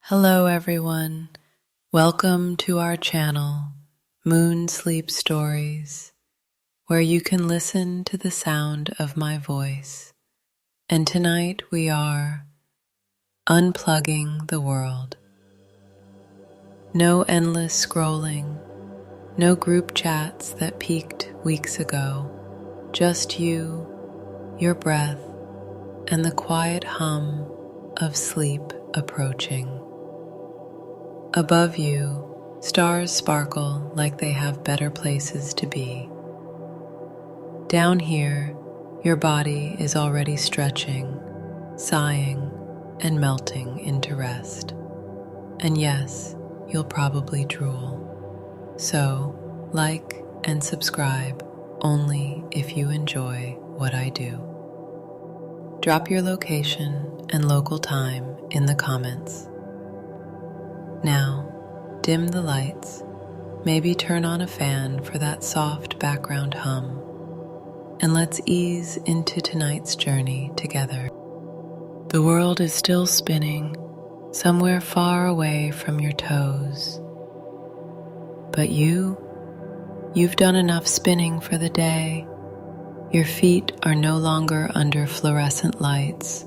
Hello everyone, welcome to our channel, Moon Sleep Stories, where you can listen to the sound of my voice. And tonight we are unplugging the world. No endless scrolling, no group chats that peaked weeks ago, just you, your breath, and the quiet hum of sleep approaching. Above you, stars sparkle like they have better places to be. Down here, your body is already stretching, sighing, and melting into rest. And yes, you'll probably drool. So, like and subscribe only if you enjoy what I do. Drop your location and local time in the comments. Now, dim the lights, maybe turn on a fan for that soft background hum, and let's ease into tonight's journey together. The world is still spinning, somewhere far away from your toes. But you've done enough spinning for the day. Your feet are no longer under fluorescent lights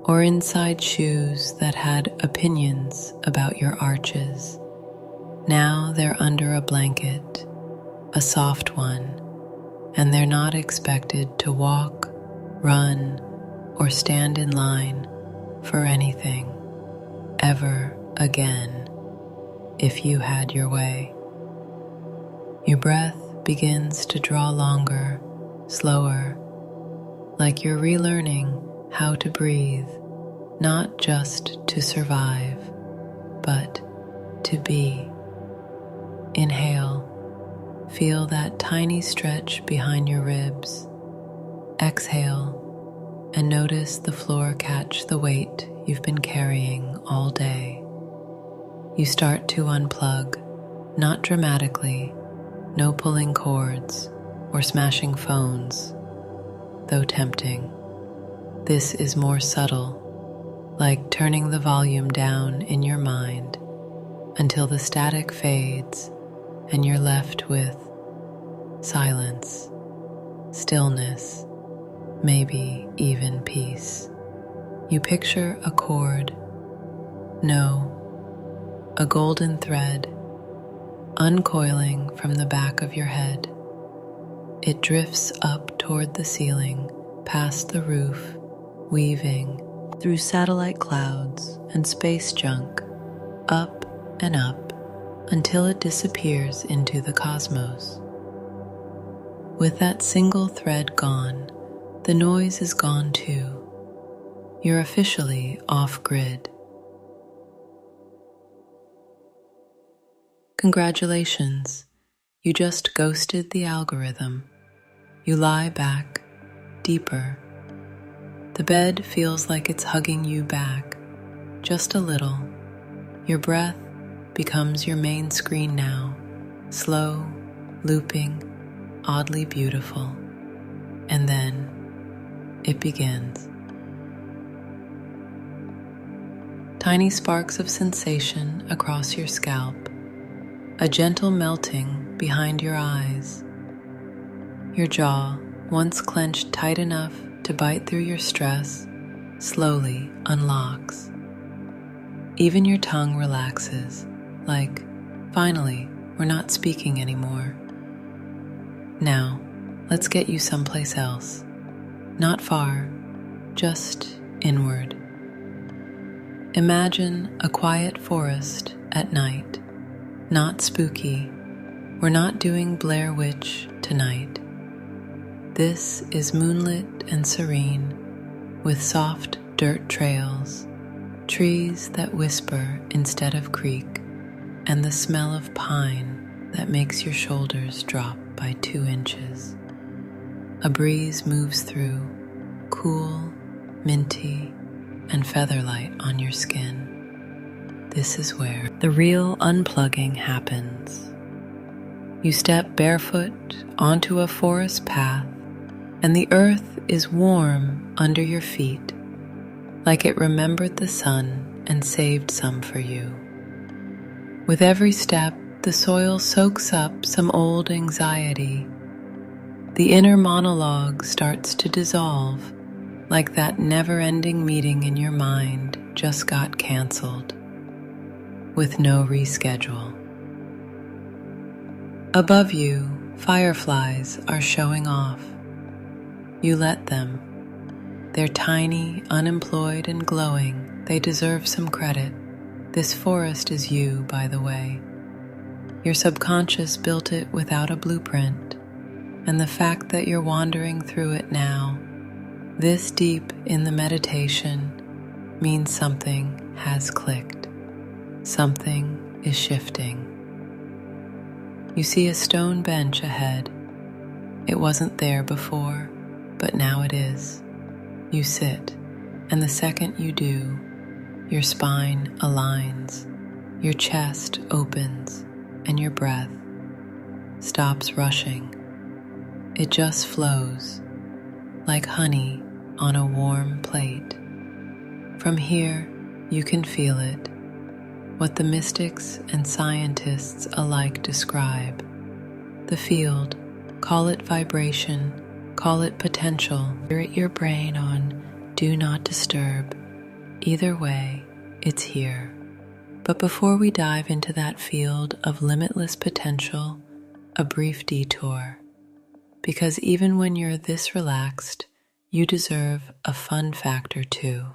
or inside shoes that had opinions about your arches. Now they're under a blanket, a soft one, and they're not expected to walk, run, or stand in line for anything ever again if you had your way. Your breath begins to draw longer, slower, like you're relearning how to breathe, not just to survive, but to be. Inhale, feel that tiny stretch behind your ribs. Exhale, and notice the floor catch the weight you've been carrying all day. You start to unplug, not dramatically, no pulling cords or smashing phones, though tempting. This is more subtle, like turning the volume down in your mind until the static fades and you're left with silence, stillness, maybe even peace. You picture a cord, no, a golden thread, uncoiling from the back of your head. It drifts up toward the ceiling, past the roof, weaving through satellite clouds and space junk, up and up until it disappears into the cosmos. With that single thread gone, the noise is gone too. You're officially off-grid. Congratulations, you just ghosted the algorithm. You lie back, deeper. The bed feels like it's hugging you back, just a little. Your breath becomes your main screen now, slow, looping, oddly beautiful. And then it begins. Tiny sparks of sensation across your scalp, a gentle melting behind your eyes. Your jaw, once clenched tight enough to bite through your stress, slowly unlocks. Even your tongue relaxes, like, finally, we're not speaking anymore. Now, let's get you someplace else. Not far, just inward. Imagine a quiet forest at night. Not spooky. We're not doing Blair Witch tonight. This is moonlit and serene, with soft dirt trails, trees that whisper instead of creak, and the smell of pine that makes your shoulders drop by 2 inches. A breeze moves through, cool, minty, and featherlight on your skin. This is where the real unplugging happens. You step barefoot onto a forest path, and the earth is warm under your feet, like it remembered the sun and saved some for you. With every step, the soil soaks up some old anxiety. The inner monologue starts to dissolve, like that never-ending meeting in your mind just got canceled, with no reschedule. Above you, fireflies are showing off. You let them. They're tiny, unemployed, and glowing. They deserve some credit. This forest is you, by the way. Your subconscious built it without a blueprint, and the fact that you're wandering through it now, this deep in the meditation, means something has clicked. Something is shifting. You see a stone bench ahead. It wasn't there before, but now it is. You sit, and the second you do, your spine aligns, your chest opens, and your breath stops rushing. It just flows, like honey on a warm plate. From here, you can feel it, what the mystics and scientists alike describe. The field, call it vibration, call it potential. Spirit your brain on do not disturb. Either way, it's here. But before we dive into that field of limitless potential, a brief detour. Because even when you're this relaxed, you deserve a fun fact or two.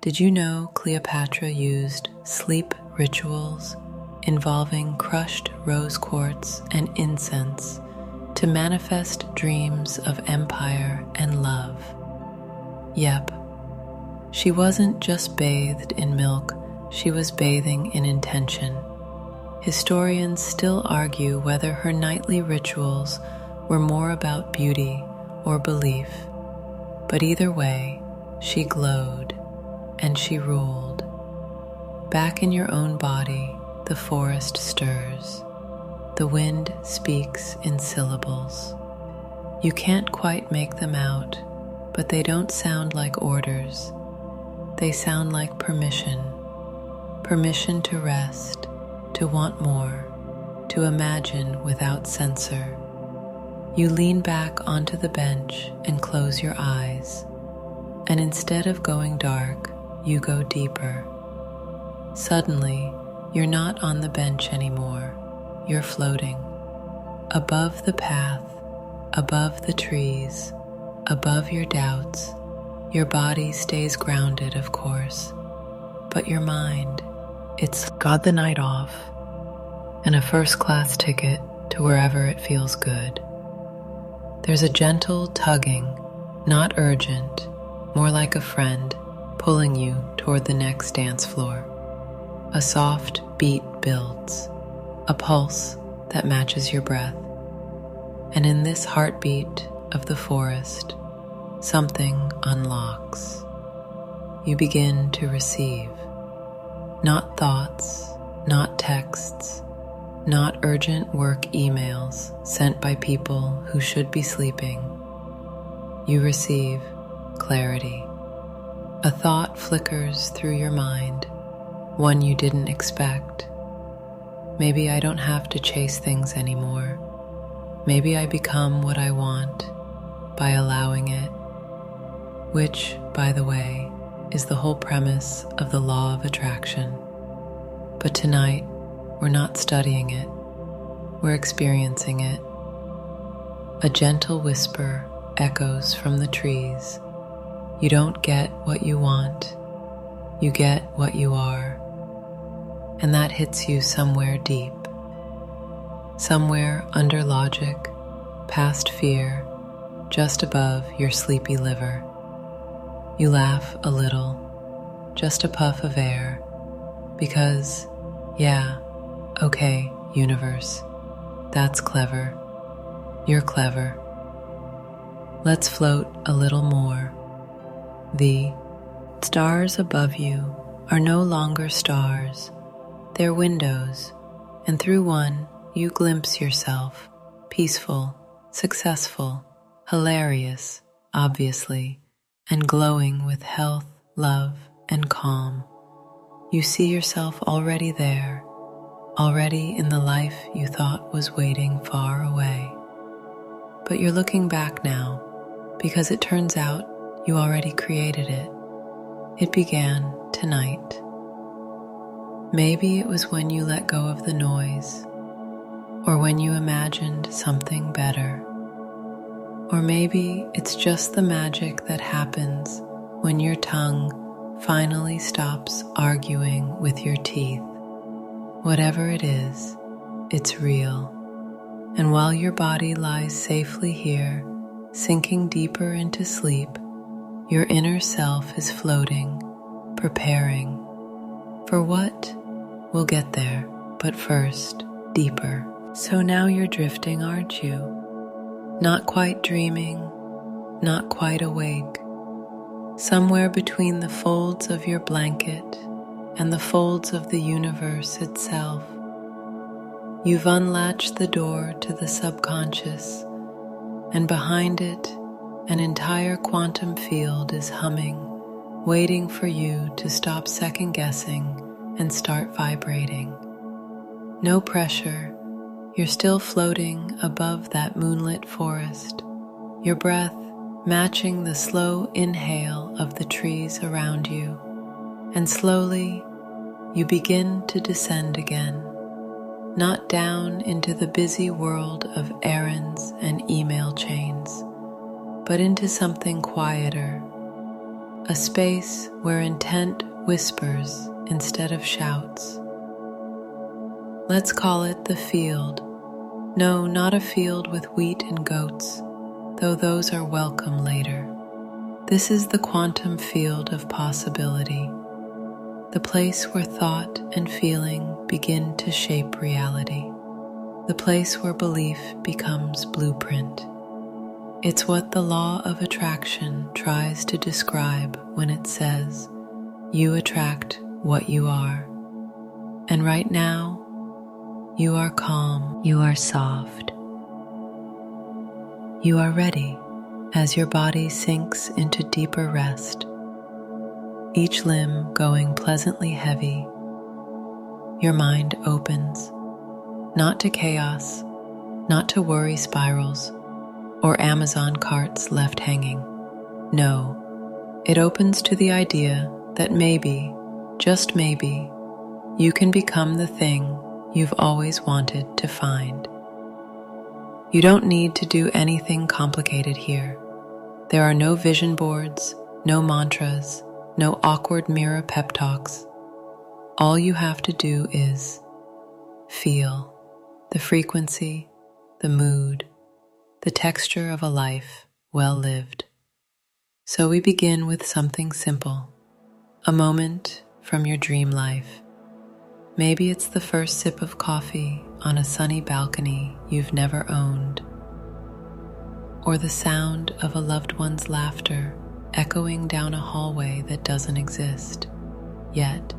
Did you know Cleopatra used sleep rituals involving crushed rose quartz and incense to manifest dreams of empire and love? Yep, she wasn't just bathed in milk, she was bathing in intention. Historians still argue whether her nightly rituals were more about beauty or belief, but either way, she glowed and she ruled. Back in your own body, the forest stirs. The wind speaks in syllables. You can't quite make them out, but they don't sound like orders. They sound like permission. Permission to rest, to want more, to imagine without censor. You lean back onto the bench and close your eyes. And instead of going dark, you go deeper. Suddenly, you're not on the bench anymore. You're floating. Above the path, above the trees, above your doubts. Your body stays grounded, of course. But your mind, it's got the night off and a first-class ticket to wherever it feels good. There's a gentle tugging, not urgent, more like a friend pulling you toward the next dance floor. A soft beat builds, a pulse that matches your breath. And in this heartbeat of the forest, something unlocks. You begin to receive. Not thoughts, not texts, not urgent work emails sent by people who should be sleeping. You receive clarity. A thought flickers through your mind, one you didn't expect. Maybe I don't have to chase things anymore. Maybe I become what I want by allowing it, which, by the way, is the whole premise of the law of attraction. But tonight, we're not studying it, we're experiencing it. A gentle whisper echoes from the trees. You don't get what you want, you get what you are. And that hits you somewhere deep, somewhere under logic, past fear, just above your sleepy liver. You laugh a little, just a puff of air, because, yeah, okay, universe, that's clever. You're clever. Let's float a little more. The stars above you are no longer stars. They're windows, and through one you glimpse yourself, peaceful, successful, hilarious, obviously, and glowing with health, love, and calm. You see yourself already there, already in the life you thought was waiting far away. But you're looking back now because it turns out you already created it. It began tonight. Maybe it was when you let go of the noise, or when you imagined something better. Or maybe it's just the magic that happens when your tongue finally stops arguing with your teeth. Whatever it is, it's real. And while your body lies safely here, sinking deeper into sleep, your inner self is floating, preparing for what? We'll get there, but first, deeper. So now you're drifting, aren't you? Not quite dreaming, not quite awake. Somewhere between the folds of your blanket and the folds of the universe itself. You've unlatched the door to the subconscious, and behind it, an entire quantum field is humming, waiting for you to stop second-guessing and start vibrating. No pressure, you're still floating above that moonlit forest, your breath matching the slow inhale of the trees around you, and slowly you begin to descend again, not down into the busy world of errands and email chains, but into something quieter, a space where intent whispers instead of shouts. Let's call it the field. No, not a field with wheat and goats, though those are welcome later. This is the quantum field of possibility, the place where thought and feeling begin to shape reality, the place where belief becomes blueprint. It's what the law of attraction tries to describe when it says, you attract what you are. And right now, you are calm, you are soft. You are ready as your body sinks into deeper rest, each limb going pleasantly heavy. Your mind opens, not to chaos, not to worry spirals, or Amazon carts left hanging. No, it opens to the idea that maybe, just maybe, you can become the thing you've always wanted to find. You don't need to do anything complicated here. There are no vision boards, no mantras, no awkward mirror pep talks. All you have to do is feel the frequency, the mood, the texture of a life well lived. So we begin with something simple, a moment from your dream life. Maybe it's the first sip of coffee on a sunny balcony you've never owned, or the sound of a loved one's laughter echoing down a hallway that doesn't exist yet,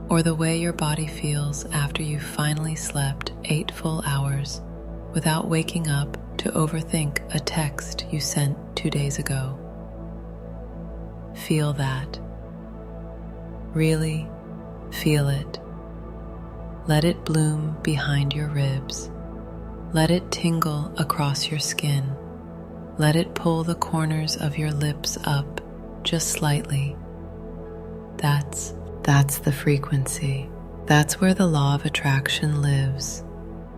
or the way your body feels after you've finally slept 8 full hours without waking up to overthink a text you sent 2 days ago. Feel that. Really feel it. Let it bloom behind your ribs. Let it tingle across your skin. Let it pull the corners of your lips up just slightly. That's the frequency. That's where the law of attraction lives.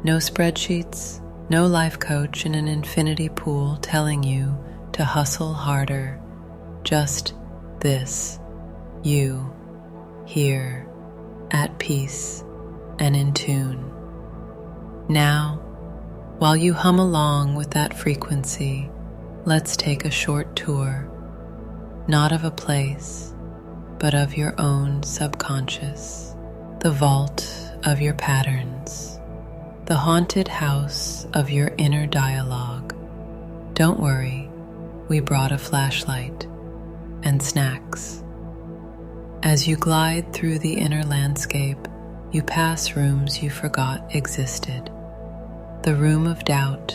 No spreadsheets, no life coach in an infinity pool telling you to hustle harder. Just this. You, here, at peace and in tune. Now, while you hum along with that frequency, let's take a short tour, not of a place, but of your own subconscious, the vault of your patterns, the haunted house of your inner dialogue. Don't worry, we brought a flashlight and snacks. As you glide through the inner landscape, you pass rooms you forgot existed. The room of doubt.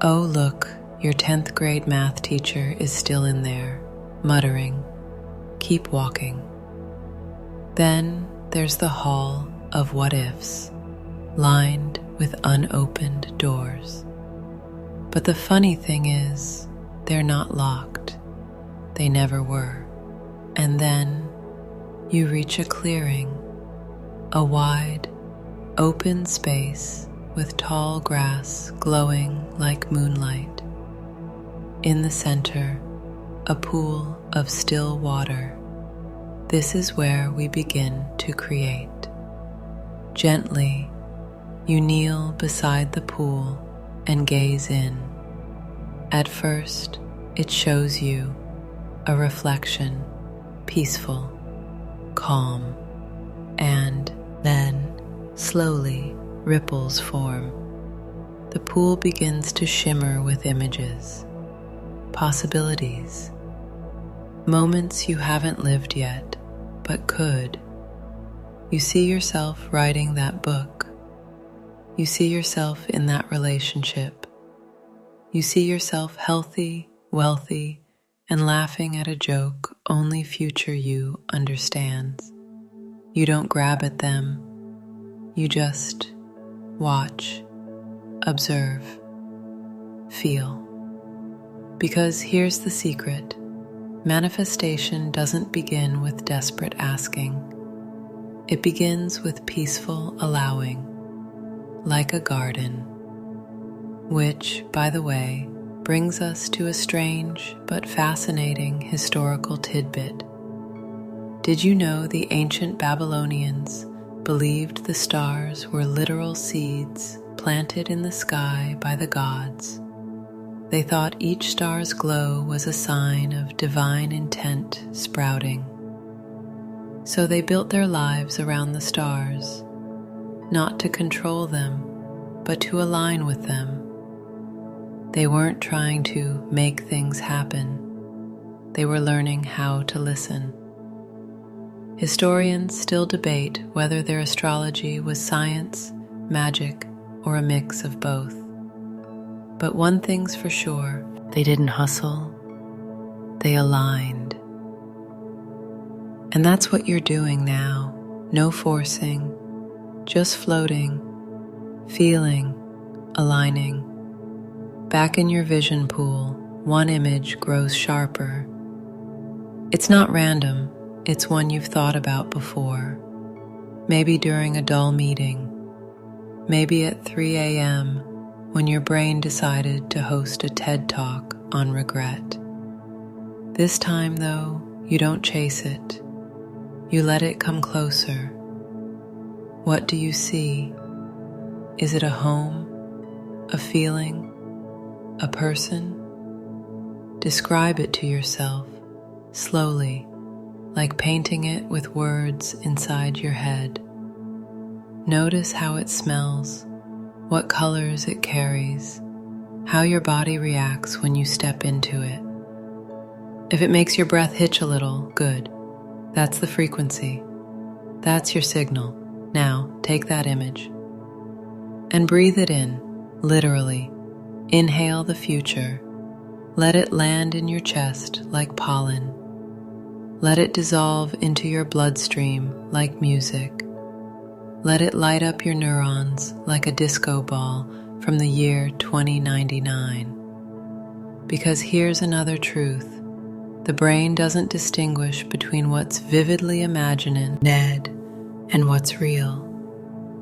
Oh, look, your 10th grade math teacher is still in there, muttering, "Keep walking." Then there's the hall of what ifs, lined with unopened doors. But the funny thing is, they're not locked. They never were. And then you reach a clearing, a wide, open space with tall grass glowing like moonlight. In the center, a pool of still water. This is where we begin to create. Gently, you kneel beside the pool and gaze in. At first, it shows you a reflection, peaceful, calm, and then slowly ripples form. The pool begins to shimmer with images, possibilities, moments you haven't lived yet, but could. You see yourself writing that book. You see yourself in that relationship. You see yourself healthy, wealthy, and laughing at a joke only future you understands. You don't grab at them. You just watch, observe, feel. Because here's the secret. Manifestation doesn't begin with desperate asking. It begins with peaceful allowing, like a garden. Which, by the way, brings us to a strange but fascinating historical tidbit. Did you know the ancient Babylonians believed the stars were literal seeds planted in the sky by the gods? They thought each star's glow was a sign of divine intent sprouting. So they built their lives around the stars, not to control them, but to align with them. They weren't trying to make things happen. They were learning how to listen. Historians still debate whether their astrology was science, magic, or a mix of both. But one thing's for sure, they didn't hustle, they aligned. And that's what you're doing now. No forcing, just floating, feeling, aligning. Back in your vision pool, one image grows sharper. It's not random, it's one you've thought about before. Maybe during a dull meeting, maybe at 3 a.m., when your brain decided to host a TED Talk on regret. This time, though, you don't chase it. You let it come closer. What do you see? Is it a home, a feeling, a person? Describe it to yourself, slowly, like painting it with words inside your head. Notice how it smells, what colors it carries, how your body reacts when you step into it. If it makes your breath hitch a little, good. That's the frequency. That's your signal. Now, take that image and breathe it in, literally. Inhale the future. Let it land in your chest like pollen. Let it dissolve into your bloodstream like music. Let it light up your neurons like a disco ball from the year 2099. Because here's another truth. The brain doesn't distinguish between what's vividly imagined and what's real.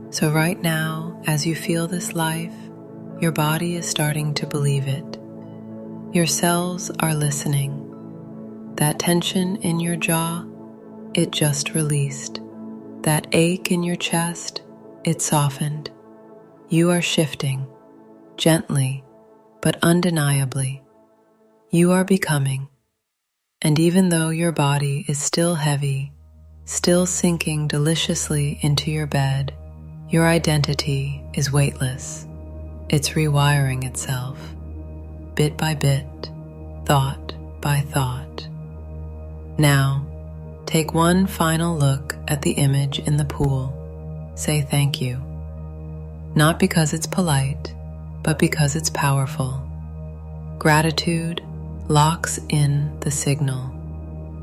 So right now, as you feel this life, your body is starting to believe it. Your cells are listening. That tension in your jaw, it just released. That ache in your chest, it softened. You are shifting, gently, but undeniably. You are becoming. And even though your body is still heavy, still sinking deliciously into your bed, your identity is weightless. It's rewiring itself, bit by bit, thought by thought. Now, take one final look at the image in the pool. Say thank you. Not because it's polite, but because it's powerful. Gratitude locks in the signal.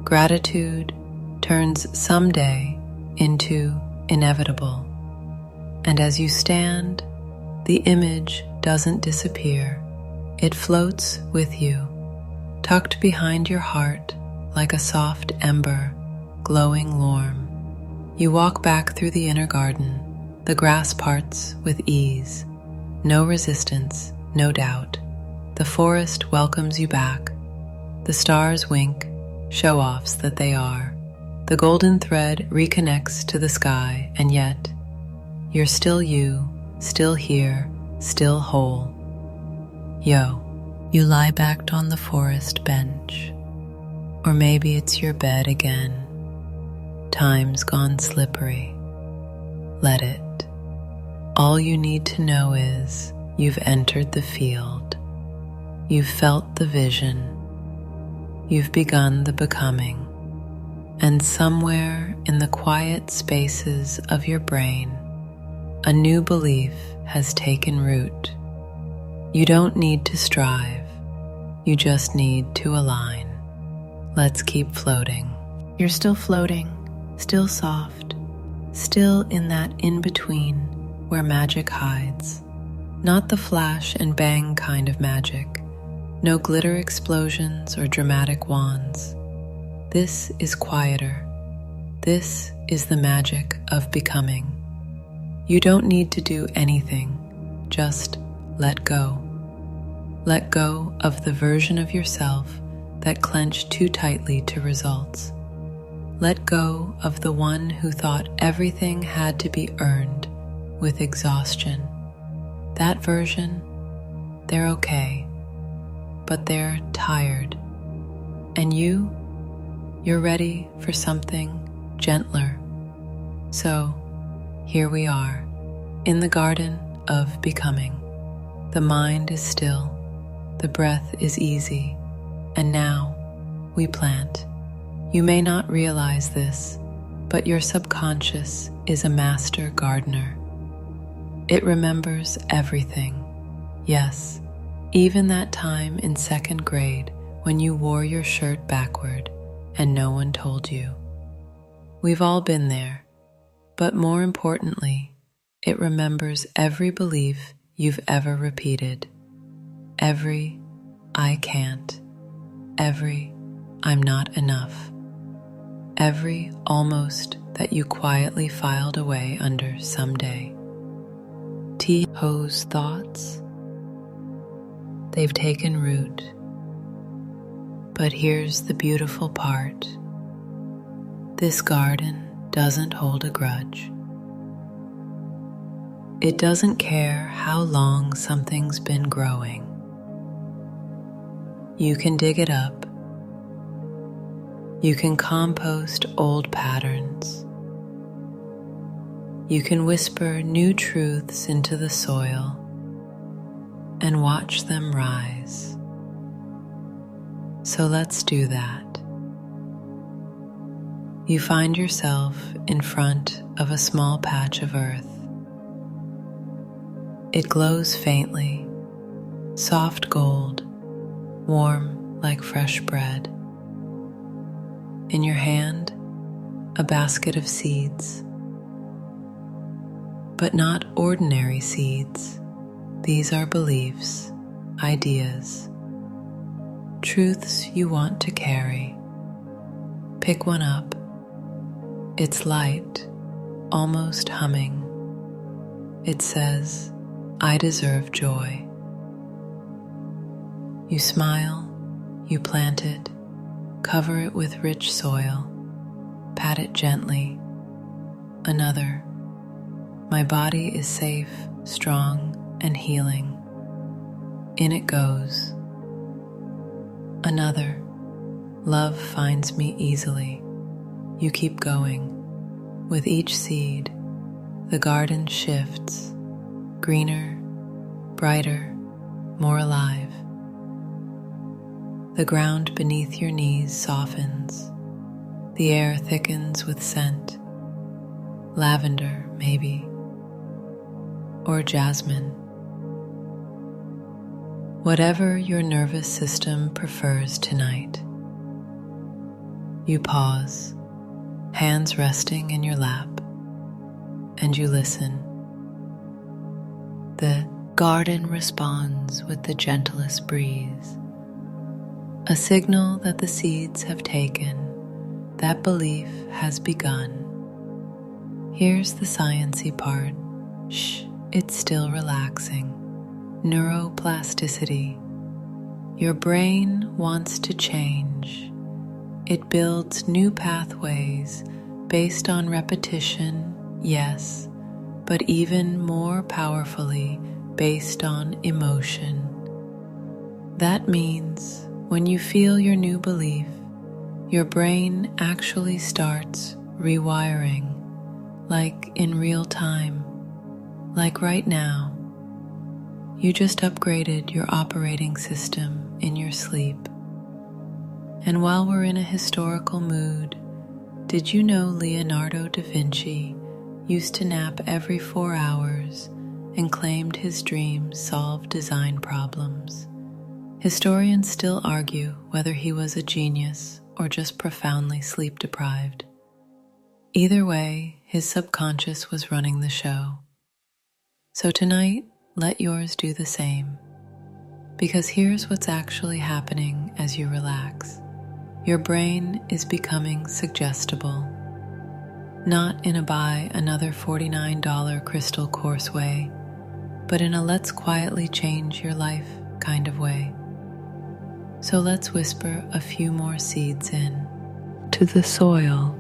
Gratitude turns someday into inevitable. And as you stand, the image doesn't disappear. It floats with you, tucked behind your heart like a soft ember, glowing warm. You walk back through the inner garden. The grass parts with ease. No resistance, no doubt. The forest welcomes you back. The stars wink, show-offs that they are. The golden thread reconnects to the sky, and yet, you're still you, still here, still whole. You lie back on the forest bench. Or maybe it's your bed again. Time's gone slippery. Let it. All you need to know is you've entered the field. You've felt the vision. You've begun the becoming. And somewhere in the quiet spaces of your brain, a new belief has taken root. You don't need to strive. You just need to align. Let's keep floating. You're still floating, still soft, still in that in-between where magic hides. Not the flash and bang kind of magic. No glitter explosions or dramatic wands. This is quieter. This is the magic of becoming. You don't need to do anything. Just let go. Let go of the version of yourself that clenched too tightly to results. Let go of the one who thought everything had to be earned with exhaustion. That version, they're okay, but they're tired. And you're ready for something gentler. So, here we are, in the garden of becoming. The mind is still, the breath is easy, and now we plant. You may not realize this, but your subconscious is a master gardener. It remembers everything. Yes, even that time in second grade when you wore your shirt backward and no one told you. We've all been there, but more importantly, it remembers every belief you've ever repeated. Every I can't. Every I'm not enough. Every almost that you quietly filed away under someday. Those thoughts, they've taken root. But here's the beautiful part. This garden doesn't hold a grudge. It doesn't care how long something's been growing. You can dig it up. You can compost old patterns. You can whisper new truths into the soil and watch them rise. So let's do that. You find yourself in front of a small patch of earth. It glows faintly, soft gold, warm like fresh bread. In your hand, a basket of seeds. But not ordinary seeds. These are beliefs, ideas, truths you want to carry. Pick one up. It's light, almost humming. It says, I deserve joy. You smile, you plant it, cover it with rich soil, pat it gently. Another, my body is safe, strong, and healing. In it goes. Another, love finds me easily. You keep going. With each seed, the garden shifts, greener, brighter, more alive. The ground beneath your knees softens. The air thickens with scent. Lavender, maybe, or jasmine. Whatever your nervous system prefers tonight. You pause, hands resting in your lap, and you listen. The garden responds with the gentlest breeze, a signal that the seeds have taken, that belief has begun. Here's the sciencey part. Shh, it's still relaxing. Neuroplasticity. Your brain wants to change. It builds new pathways based on repetition, yes, but even more powerfully based on emotion. That means when you feel your new belief, your brain actually starts rewiring, like in real time, like right now. You just upgraded your operating system in your sleep. And while we're in a historical mood, did you know Leonardo da Vinci used to nap every 4 hours and claimed his dreams solved design problems? Historians still argue whether he was a genius or just profoundly sleep-deprived. Either way, his subconscious was running the show. So tonight, let yours do the same. Because here's what's actually happening as you relax. Your brain is becoming suggestible. Not in a buy another $49 crystal course way, but in a let's quietly change your life kind of way. So let's whisper a few more seeds in to the soil,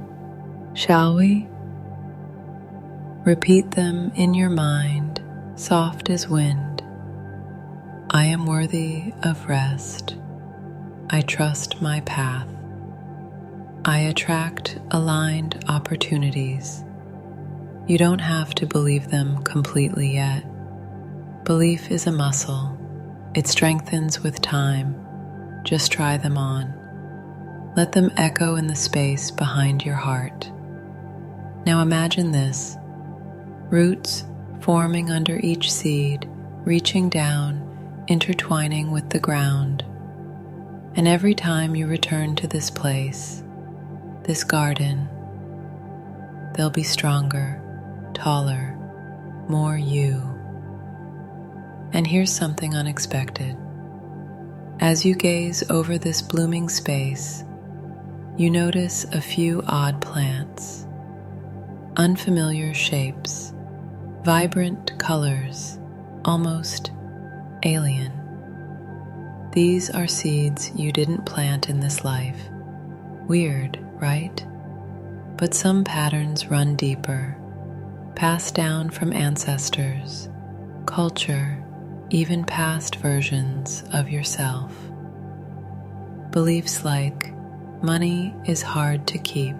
shall we? Repeat them in your mind, soft as wind. I am worthy of rest. I trust my path. I attract aligned opportunities. You don't have to believe them completely yet. Belief is a muscle. It strengthens with time. Just try them on. Let them echo in the space behind your heart. Now imagine this: roots forming under each seed, reaching down, intertwining with the ground. And every time you return to this place, this garden, they'll be stronger, taller, more you. And here's something unexpected. As you gaze over this blooming space, you notice a few odd plants, unfamiliar shapes, vibrant colors, almost alien. These are seeds you didn't plant in this life. Weird, right? But some patterns run deeper, passed down from ancestors, culture, even past versions of yourself. Beliefs like money is hard to keep,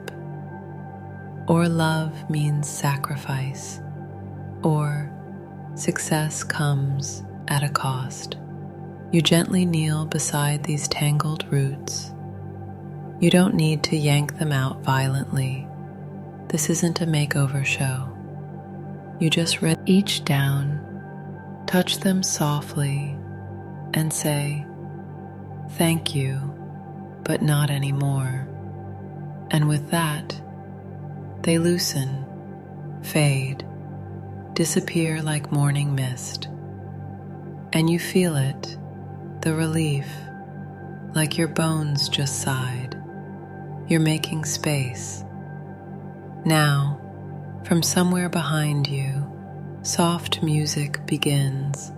or love means sacrifice, or success comes at a cost. You gently kneel beside these tangled roots. You don't need to yank them out violently. This isn't a makeover show. You just reach each down, touch them softly, and say, "Thank you, but not anymore." And with that, they loosen, fade, disappear like morning mist. And you feel it, the relief, like your bones just sighed. You're making space. Now, from somewhere behind you, soft music begins,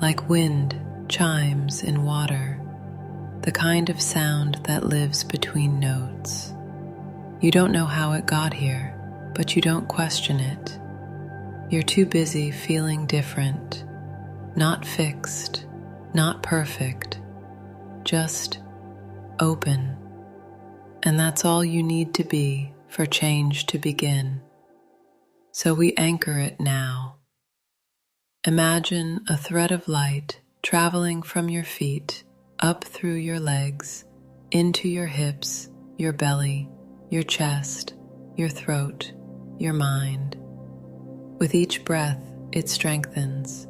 like wind chimes in water, the kind of sound that lives between notes. You don't know how it got here, but you don't question it. You're too busy feeling different, not fixed, not perfect, just open. And that's all you need to be for change to begin. So we anchor it now. Imagine a thread of light traveling from your feet, up through your legs, into your hips, your belly, your chest, your throat, your mind. With each breath, it strengthens,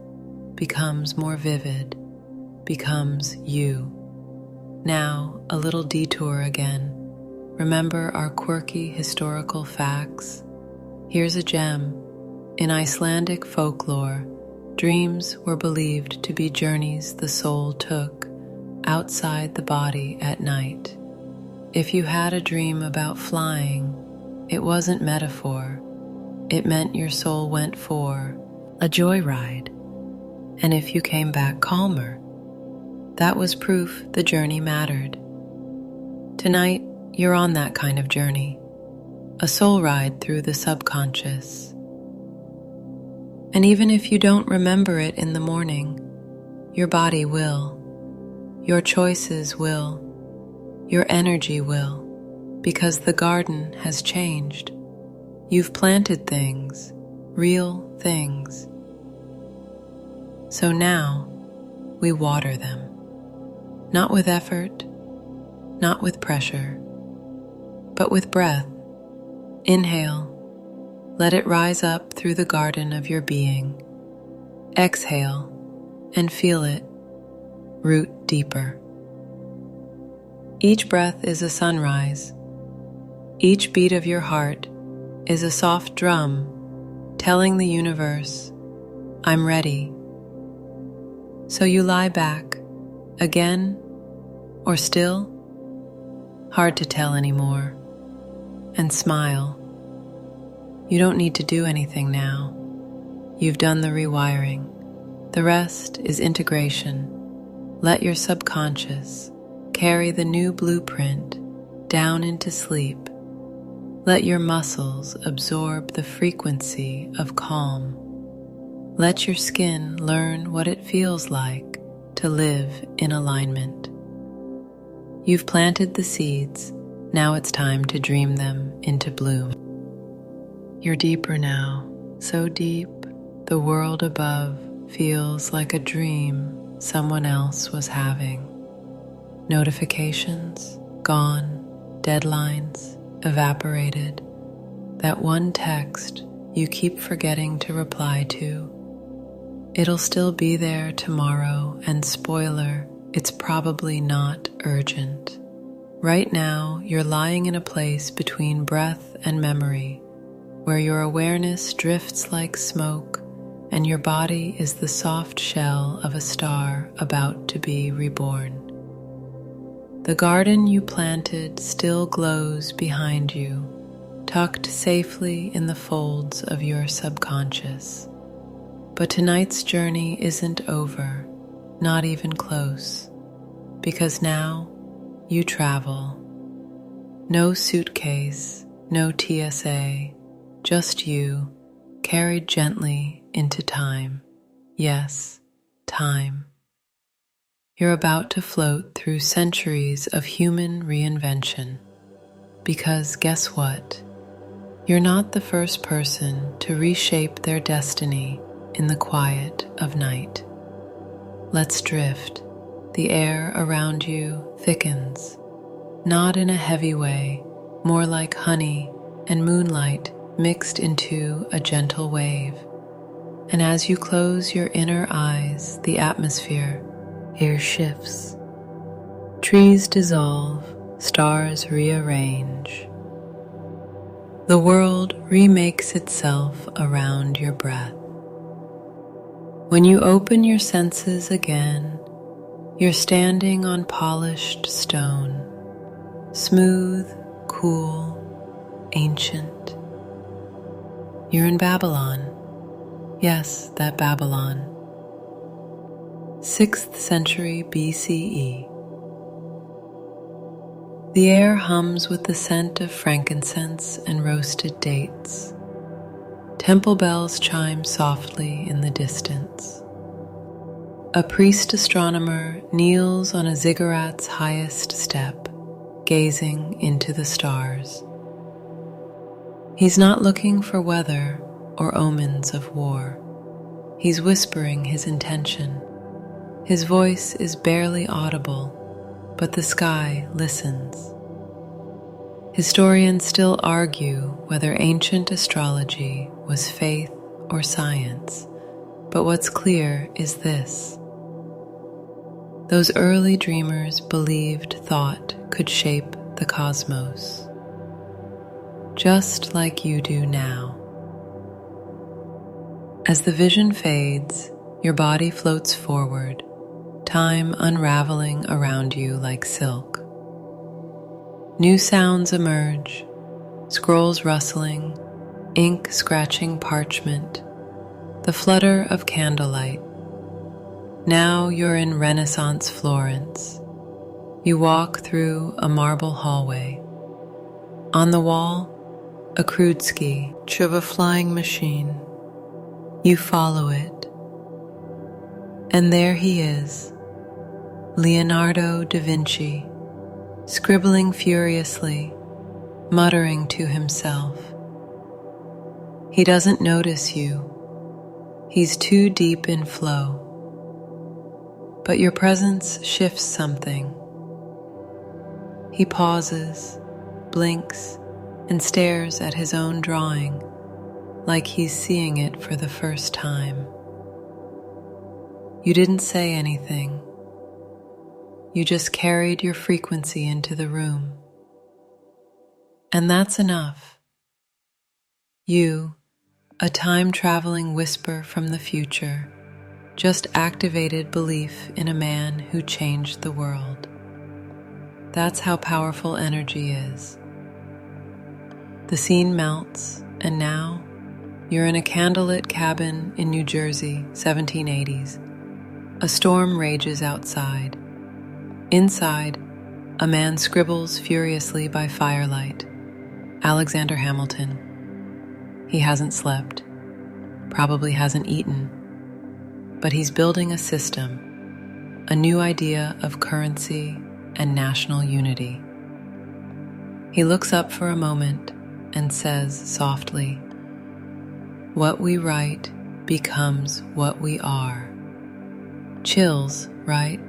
becomes more vivid, becomes you. Now, a little detour again. remember our quirky historical facts? Here's a gem. In Icelandic folklore, dreams were believed to be journeys the soul took outside the body at night. If you had a dream about flying, it wasn't metaphor. It meant your soul went for a joyride. And if you came back calmer, that was proof the journey mattered. Tonight, you're on that kind of journey, a soul ride through the subconscious. And even if you don't remember it in the morning, your body will, your choices will, your energy will, because the garden has changed. You've planted things, real things. So now, we water them, not with effort, not with pressure, but with breath. Inhale, let it rise up through the garden of your being. Exhale, and feel it root deeper. Each breath is a sunrise. Each beat of your heart is a soft drum telling the universe, I'm ready. So you lie back, again, or still, hard to tell anymore, and smile. You don't need to do anything now. You've done the rewiring. The rest is integration. Let your subconscious carry the new blueprint down into sleep. Let your muscles absorb the frequency of calm. Let your skin learn what it feels like to live in alignment. You've planted the seeds. Now it's time to dream them into bloom. You're deeper now, so deep, the world above feels like a dream someone else was having. Notifications, gone, deadlines, evaporated. That one text you keep forgetting to reply to. It'll still be there tomorrow, and spoiler, it's probably not urgent. Right now, you're lying in a place between breath and memory, where your awareness drifts like smoke and your body is the soft shell of a star about to be reborn. The garden you planted still glows behind you, tucked safely in the folds of your subconscious. But tonight's journey isn't over, not even close, because now you travel. No suitcase, no TSA, just you, carried gently into time. Yes, time. You're about to float through centuries of human reinvention. Because guess what? You're not the first person to reshape their destiny in the quiet of night. Let's drift. The air around you thickens, not in a heavy way, more like honey and moonlight mixed into a gentle wave. And as you close your inner eyes, the atmosphere here shifts. Trees dissolve, stars rearrange. The world remakes itself around your breath. When you open your senses again, you're standing on polished stone, smooth, cool, ancient. You're in Babylon. Yes, that Babylon. 6th century BCE. The air hums with the scent of frankincense and roasted dates. Temple bells chime softly in the distance. A priest astronomer kneels on a ziggurat's highest step, gazing into the stars. He's not looking for weather or omens of war. He's whispering his intention. His voice is barely audible, but the sky listens. Historians still argue whether ancient astrology was faith or science, but what's clear is this. Those early dreamers believed thought could shape the cosmos, just like you do now. As the vision fades, your body floats forward, time unraveling around you like silk. New sounds emerge, scrolls rustling, ink scratching parchment, the flutter of candlelight. Now you're in Renaissance Florence. You walk through a marble hallway. On the wall, a crude sketch of a flying machine. You follow it. And there he is, Leonardo da Vinci, scribbling furiously, muttering to himself. He doesn't notice you. He's too deep in flow. But your presence shifts something. He pauses, blinks, and stares at his own drawing, like he's seeing it for the first time. You didn't say anything. You just carried your frequency into the room. And that's enough. You, a time-traveling whisper from the future, just activated belief in a man who changed the world. That's how powerful energy is. The scene melts, and now you're in a candlelit cabin in New Jersey, 1780s. A storm rages outside. Inside, a man scribbles furiously by firelight. Alexander Hamilton. He hasn't slept, probably hasn't eaten, but he's building a system, a new idea of currency and national unity. He looks up for a moment and says softly, "What we write becomes what we are." Chills, right?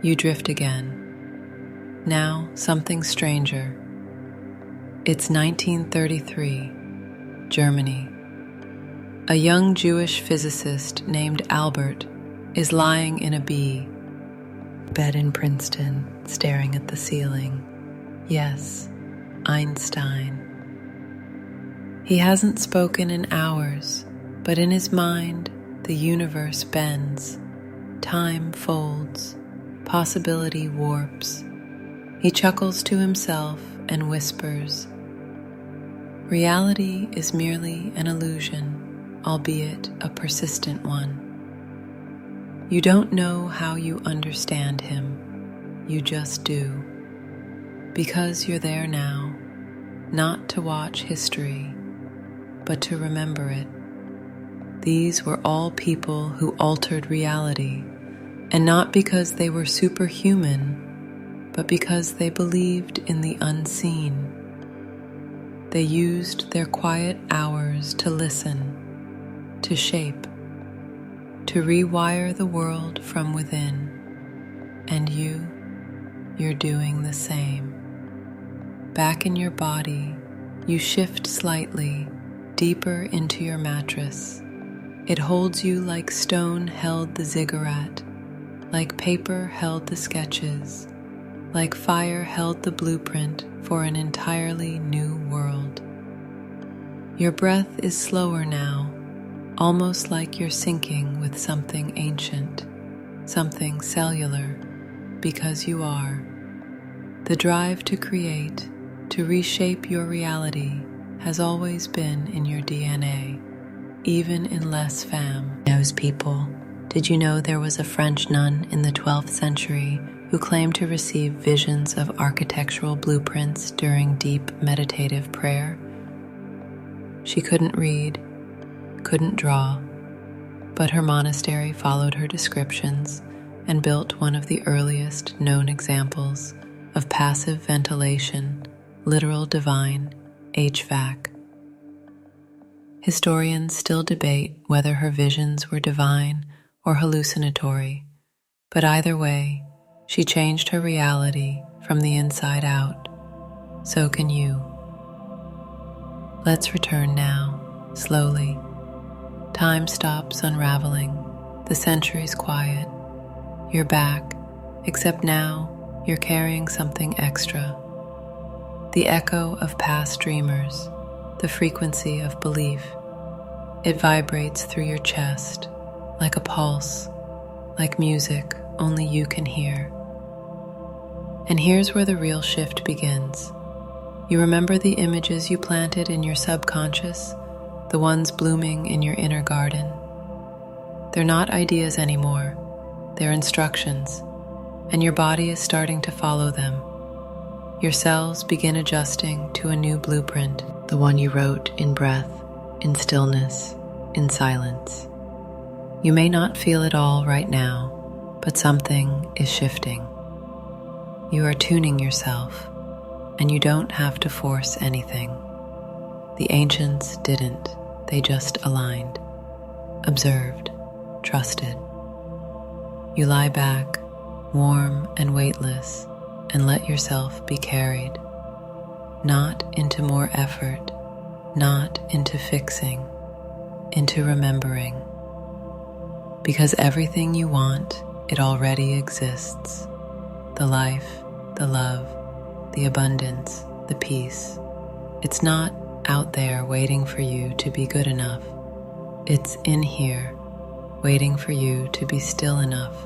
You drift again. Now something stranger. It's 1933, Germany. A young Jewish physicist named Albert is lying in a bed in Princeton, staring at the ceiling. Yes, Einstein. He hasn't spoken in hours, but in his mind, the universe bends, time folds, possibility warps. He chuckles to himself and whispers, "Reality is merely an illusion, albeit a persistent one." You don't know how you understand him, you just do. Because you're there now, not to watch history, but to remember it. These were all people who altered reality, and not because they were superhuman, but because they believed in the unseen. They used their quiet hours to listen, to shape, to rewire the world from within. And you're doing the same. Back in your body, you shift slightly, deeper into your mattress. It holds you like stone held the ziggurat, like paper held the sketches, like fire held the blueprint for an entirely new world. Your breath is slower now, almost like you're syncing with something ancient, something cellular, because you are. The drive to create, to reshape your reality, has always been in your DNA, even in less fam. Knows people. Did you know there was a French nun in the 12th century who claimed to receive visions of architectural blueprints during deep meditative prayer? She couldn't read, couldn't draw, but her monastery followed her descriptions and built one of the earliest known examples of passive ventilation, literal divine HVAC. Historians still debate whether her visions were divine or hallucinatory, but either way, she changed her reality from the inside out. So can you. Let's return now, slowly. Time stops unraveling, the centuries quiet. You're back, except now you're carrying something extra. the echo of past dreamers, the frequency of belief. It vibrates through your chest like a pulse, like music only you can hear. And here's where the real shift begins. You remember the images you planted in your subconscious, the ones blooming in your inner garden. They're not ideas anymore, they're instructions, and your body is starting to follow them. Your cells begin adjusting to a new blueprint, the one you wrote in breath, in stillness, in silence. You may not feel it all right now, but something is shifting. You are tuning yourself, and you don't have to force anything. The ancients didn't, they just aligned, observed, trusted. You lie back, warm and weightless, and let yourself be carried, not into more effort, not into fixing, into remembering. Because everything you want, it already exists. The life, the love, the abundance, the peace. It's not out there waiting for you to be good enough. It's in here, waiting for you to be still enough.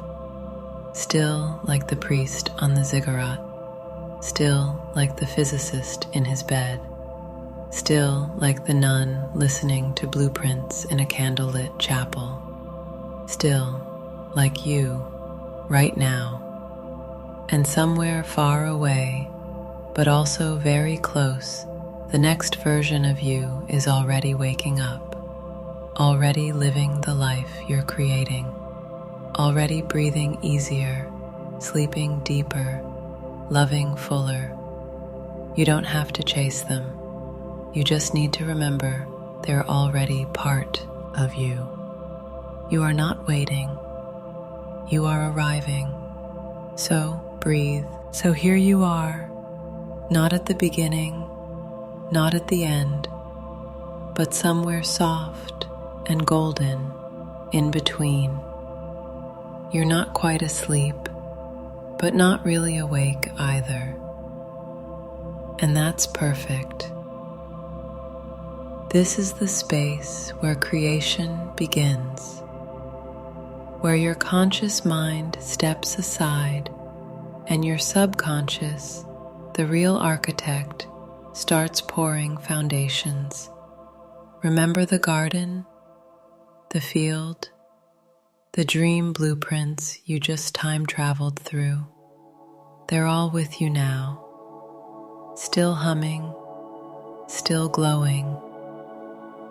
Still like the priest on the ziggurat, still like the physicist in his bed, still like the nun listening to blueprints in a candlelit chapel, still like you right now. And somewhere far away, but also very close, the next version of you is already waking up, already living the life you're creating, already breathing easier, sleeping deeper, loving fuller. You don't have to chase them. You just need to remember they're already part of you. You are not waiting. You are arriving. So breathe. So here you are, not at the beginning, not at the end, but somewhere soft and golden in between. You're not quite asleep, but not really awake either. And that's perfect. This is the space where creation begins, where your conscious mind steps aside and your subconscious, the real architect, starts pouring foundations. Remember the garden, the field, the dream blueprints you just time traveled through. They're all with you now, still humming, still glowing,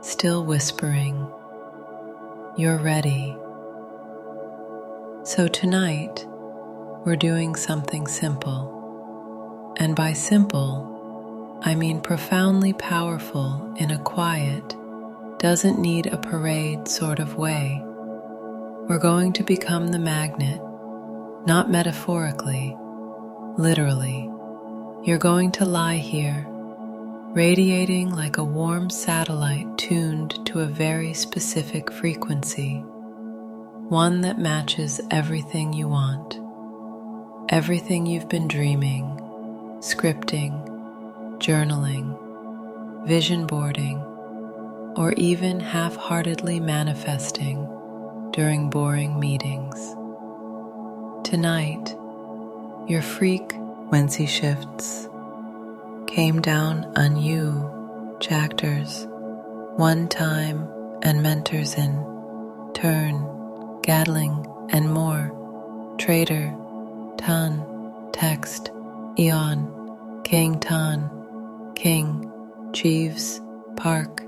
still whispering, you're ready. So tonight, we're doing something simple. And by simple, I mean profoundly powerful in a quiet, doesn't need a parade sort of way. We're going to become the magnet, not metaphorically, literally. You're going to lie here, radiating like a warm satellite tuned to a very specific frequency, one that matches everything you want, everything you've been dreaming, scripting, journaling, vision boarding, or even half-heartedly manifesting during boring meetings. Tonight, your freak Wednesday shifts came down on you, chapters, one time and mentors in turn, Gatling and more, trader, ton, text, eon, king ton, king, Jeeves, park,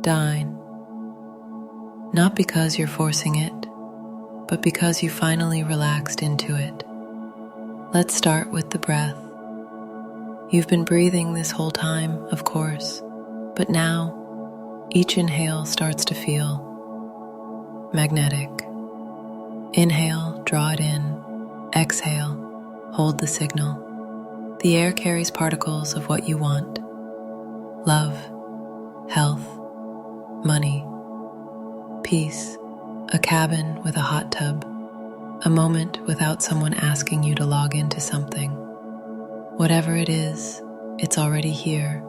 dine. Not because you're forcing it, but because you finally relaxed into it. Let's start with the breath. You've been breathing this whole time, of course, but now each inhale starts to feel magnetic. Inhale, draw it in. Exhale, hold the signal. The air carries particles of what you want: love, health, money, peace, a cabin with a hot tub, a moment without someone asking you to log into something. Whatever it is, it's already here.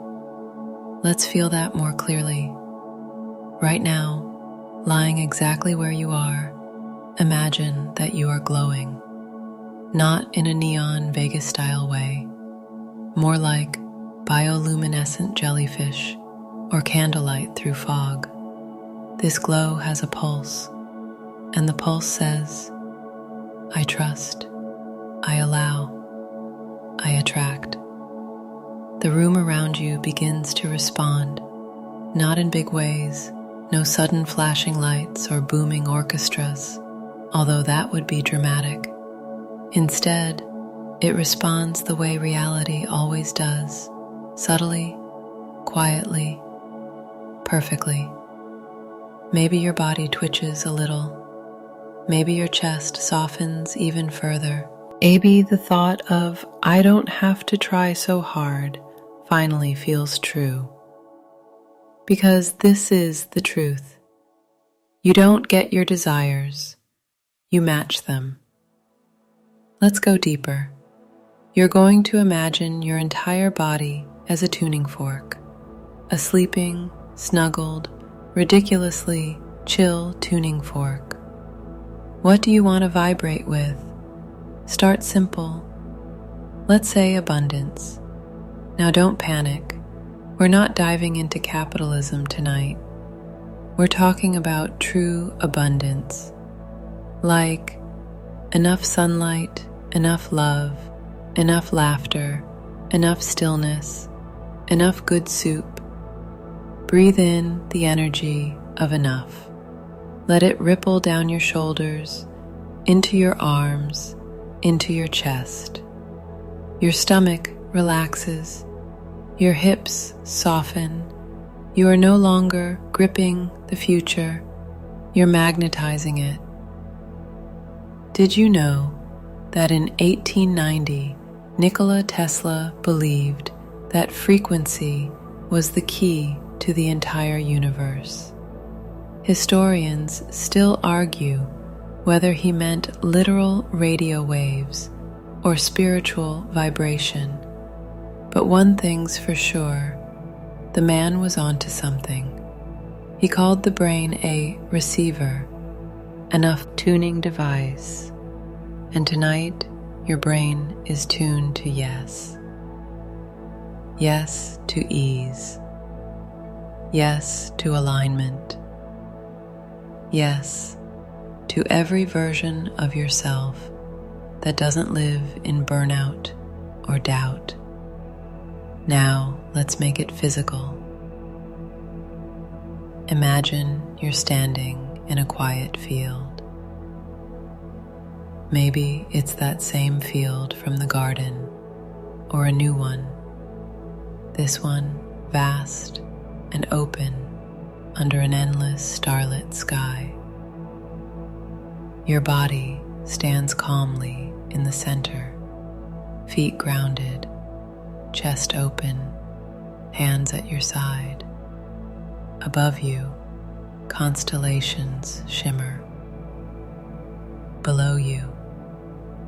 Let's feel that more clearly. Right now, lying exactly where you are, imagine that you are glowing. Not in a neon Vegas-style way, more like bioluminescent jellyfish or candlelight through fog. This glow has a pulse, and the pulse says, I trust, I allow, I attract. The room around you begins to respond, not in big ways, no sudden flashing lights or booming orchestras, although that would be dramatic. Instead, it responds the way reality always does, subtly, quietly, perfectly. Maybe your body twitches a little. Maybe your chest softens even further. Maybe the thought of, I don't have to try so hard, finally feels true. Because this is the truth. You don't get your desires, you match them. Let's go deeper. You're going to imagine your entire body as a tuning fork, a sleeping, snuggled, ridiculously chill tuning fork. What do you want to vibrate with? Start simple. Let's say abundance. Now don't panic. We're not diving into capitalism tonight. We're talking about true abundance. Like enough sunlight, enough love, enough laughter, enough stillness, enough good soup. Breathe in the energy of enough. Let it ripple down your shoulders, into your arms, into your chest. Your stomach relaxes. Your hips soften. You are no longer gripping the future. You're magnetizing it. Did you know that in 1890, Nikola Tesla believed that frequency was the key to the entire universe? Historians still argue whether he meant literal radio waves or spiritual vibration. But one thing's for sure, the man was onto something. He called the brain a receiver, enough tuning device. And tonight, your brain is tuned to yes. Yes to ease. Yes to alignment. Yes to every version of yourself that doesn't live in burnout or doubt. Now, let's make it physical. Imagine you're standing in a quiet field. Maybe it's that same field from the garden, or a new one. This one vast and open under an endless starlit sky. Your body stands calmly in the center, feet grounded, chest open, hands at your side. Above you, constellations shimmer. Below you,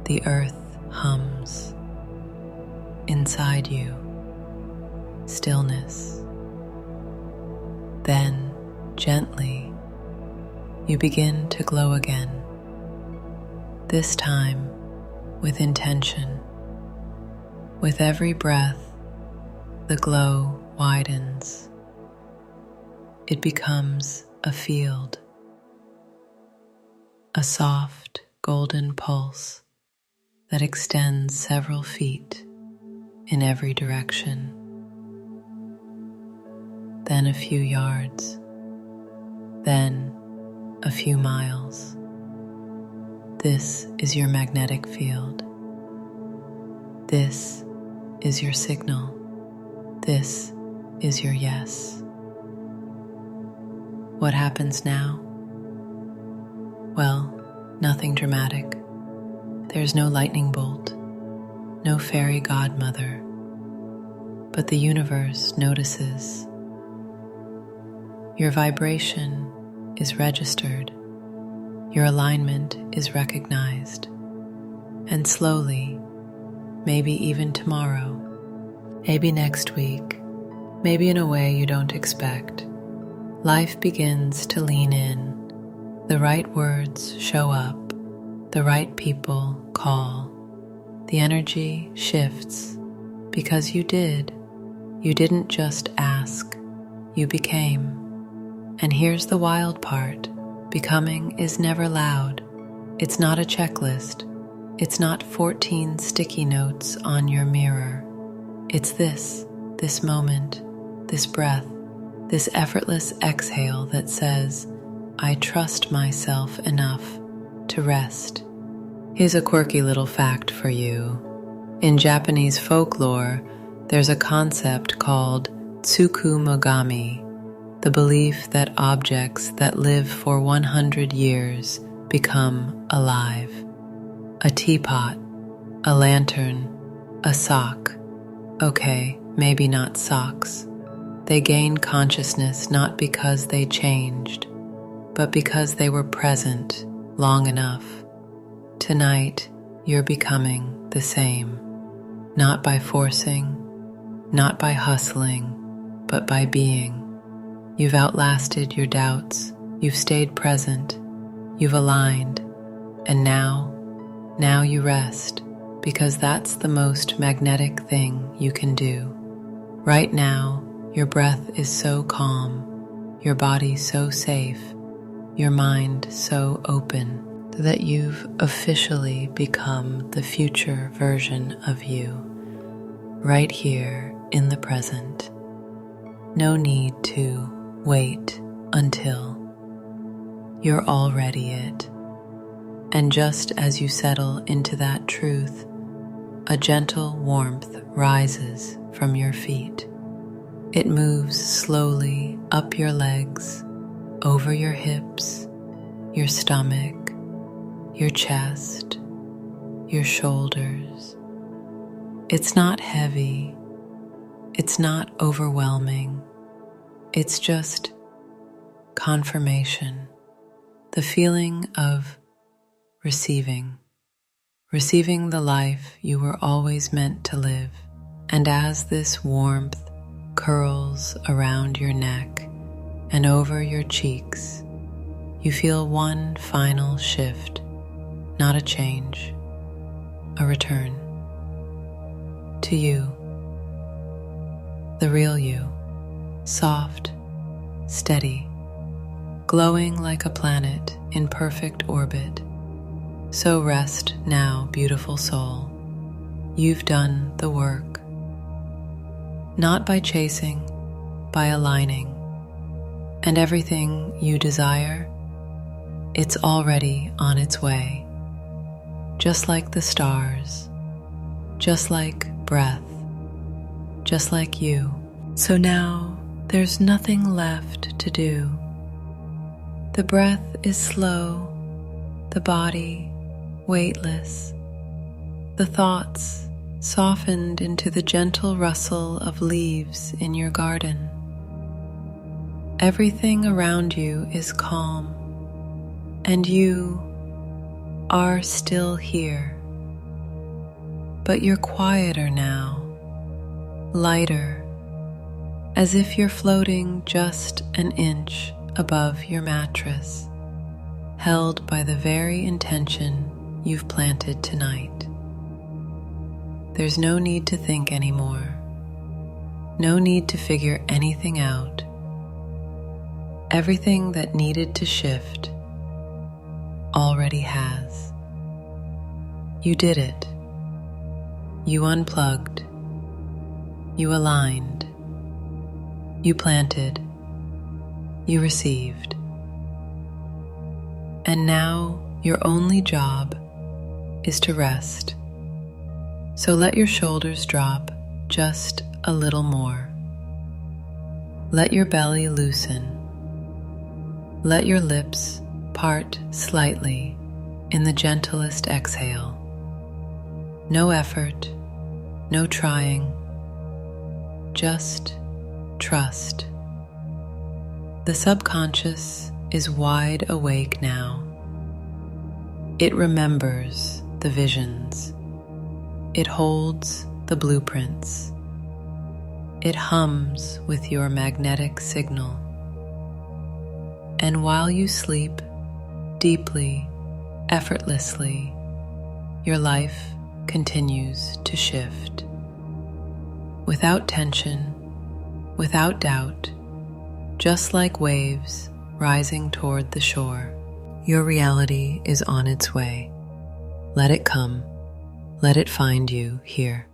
the earth hums. Inside you, stillness. Then, gently, you begin to glow again. This time, with intention. With every breath, the glow widens. It becomes a field, a soft golden pulse that extends several feet in every direction. Then a few yards, then a few miles. This is your magnetic field. This is your signal. This is your yes. What happens now? Well, nothing dramatic. There's no lightning bolt, no fairy godmother, but the universe notices. Your vibration is registered. Your alignment is recognized. And slowly, maybe even tomorrow, maybe next week, maybe in a way you don't expect, life begins to lean in. The right words show up, the right people call. The energy shifts because you did. You didn't just ask, you became. And here's the wild part. Becoming is never loud. It's not a checklist. It's not 14 sticky notes on your mirror. It's this moment, this breath, this effortless exhale that says, I trust myself enough to rest. Here's a quirky little fact for you. In Japanese folklore, there's a concept called tsukumogami, the belief that objects that live for 100 years become alive. A teapot, a lantern, a sock. Okay, maybe not socks. They gain consciousness not because they changed, but because they were present long enough. Tonight, you're becoming the same, not by forcing, not by hustling, but by being. You've outlasted your doubts, you've stayed present, you've aligned, and now you rest, because that's the most magnetic thing you can do. Right now, your breath is so calm, your body so safe, your mind so open, that you've officially become the future version of you, right here in the present. No need to wait until. You're already it. And just as you settle into that truth, a gentle warmth rises from your feet. It moves slowly up your legs, over your hips, your stomach, your chest, your shoulders. It's not heavy. It's not overwhelming. It's just confirmation, the feeling of receiving the life you were always meant to live. And as this warmth curls around your neck and over your cheeks, you feel one final shift, not a change, a return to you, the real you, soft, steady, glowing like a planet in perfect orbit. So rest now, beautiful soul. You've done the work. Not by chasing, by aligning. And everything you desire, it's already on its way. Just like the stars, just like breath, just like you. So now there's nothing left to do. The breath is slow, the body weightless, the thoughts softened into the gentle rustle of leaves in your garden. Everything around you is calm, and you are still here. But you're quieter now, lighter, as if you're floating just an inch above your mattress, held by the very intention you've planted tonight. There's no need to think anymore, no need to figure anything out. Everything that needed to shift already has. You did it. You unplugged. You aligned. You planted. You received. And now your only job is to rest. So let your shoulders drop just a little more. Let your belly loosen. Let your lips part slightly in the gentlest exhale. No effort, no trying, just trust. The subconscious is wide awake now. It remembers the visions. It holds the blueprints. It hums with your magnetic signal. And while you sleep deeply, effortlessly, your life continues to shift. Without tension, without doubt, just like waves rising toward the shore, your reality is on its way. Let it come. Let it find you here.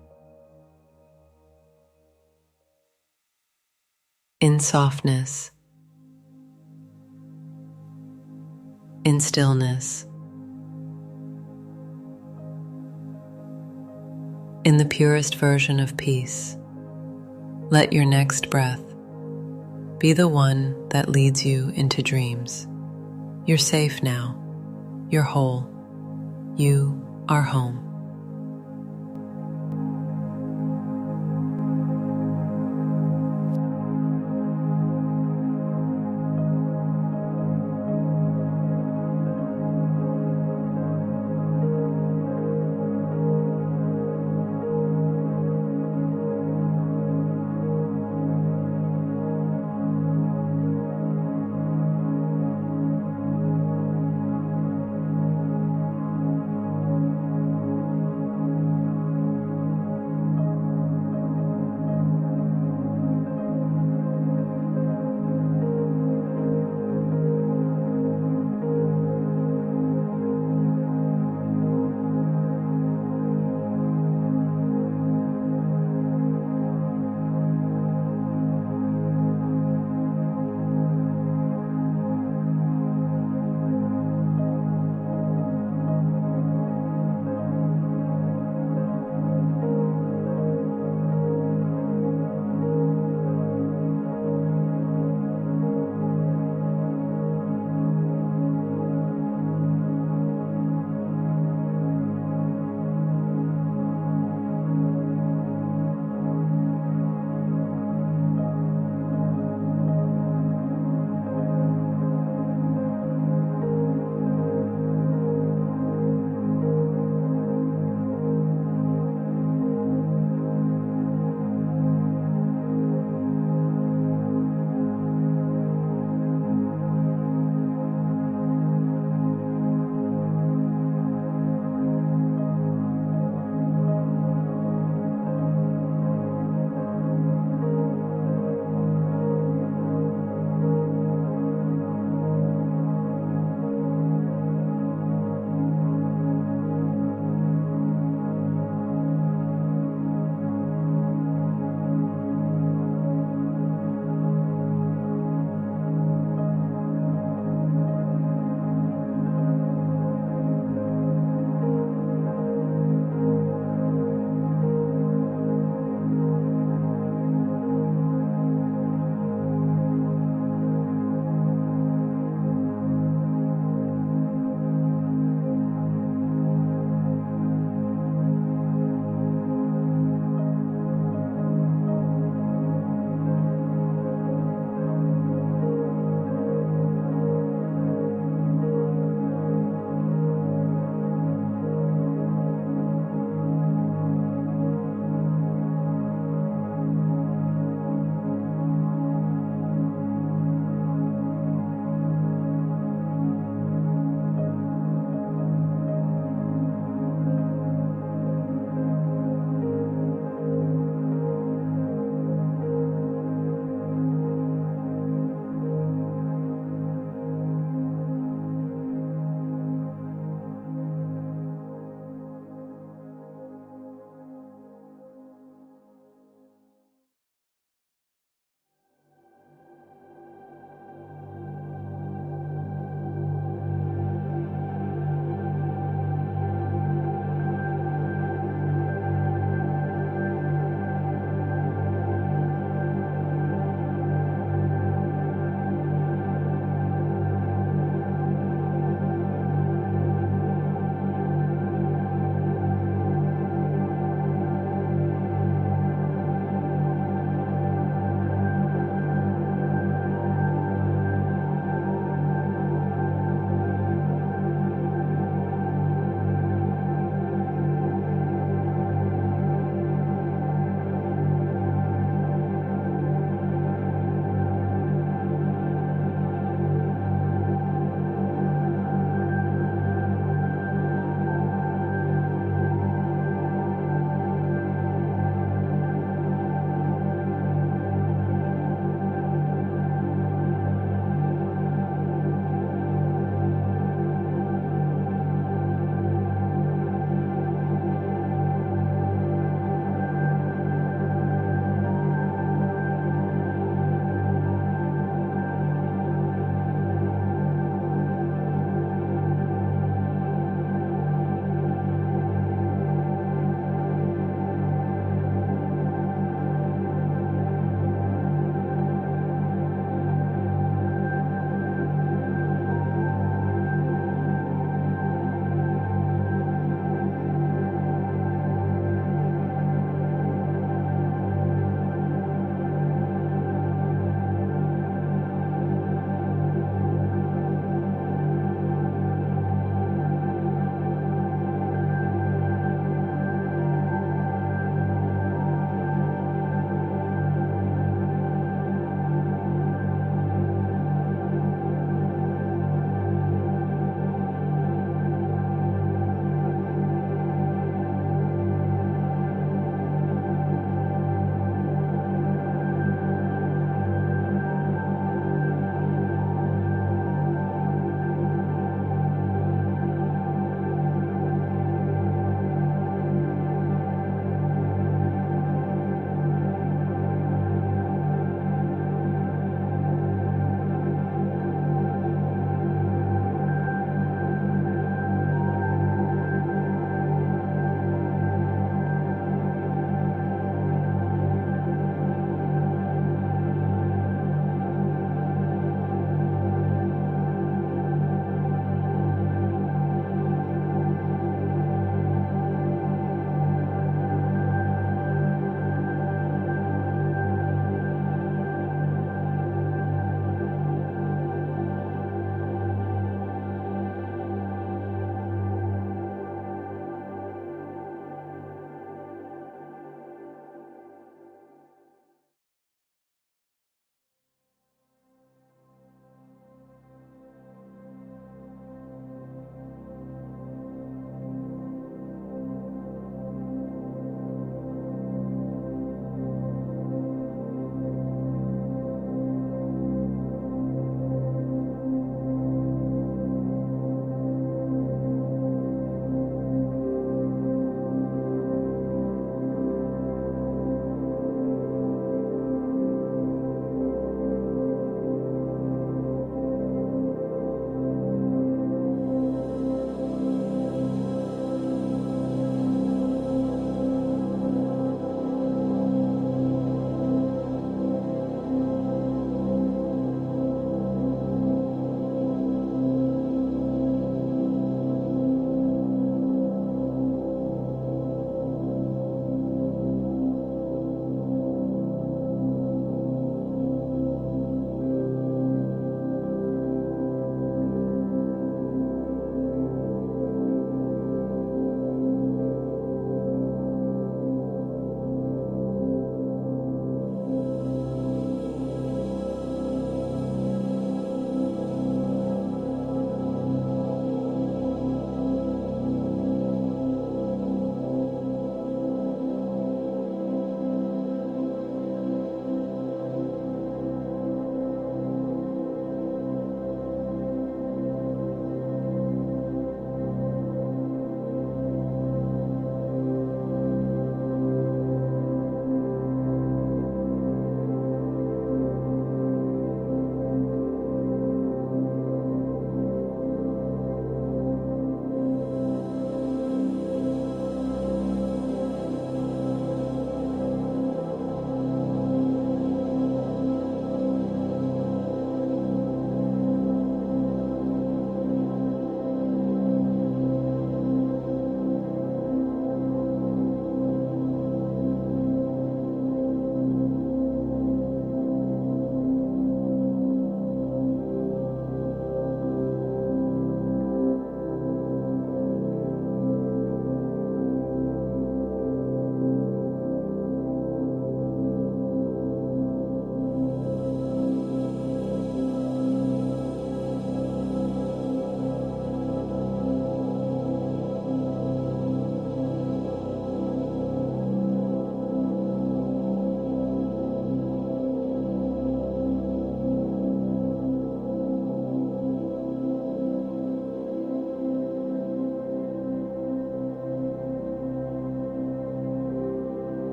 In softness, in stillness, in the purest version of peace, let your next breath be the one that leads you into dreams. You're safe now. You're whole. You are home.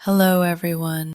Hello, everyone.